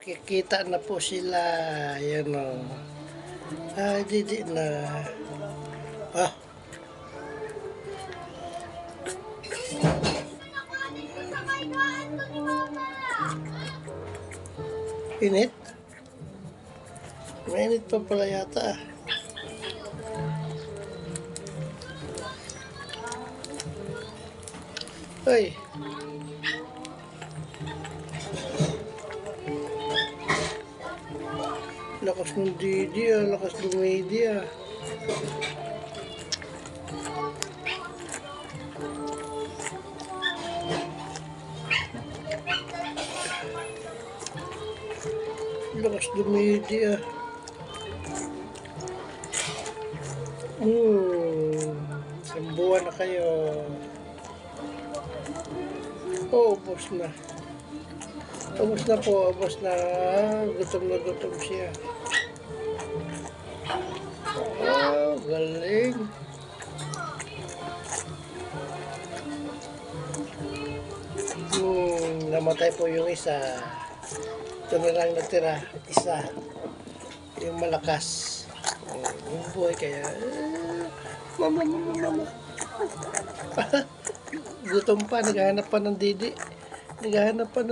Nakikita na po sila. Ayan o. Didi na. Ah. Init? Mainit pa pala yata. Hoy. Lakas ng Didi lakas ng media. Lakas ng media. Isang buwan na kayo. Ubos na. Ubos na po, ubos na. Gutom siya. Galing. Namatay po yung isa. Ito na lang natira. Isa. Yung malakas. Yung buhay kaya. Mama. Gutom pa. Naghahanap pa ng Didi. Naghahanap pa ng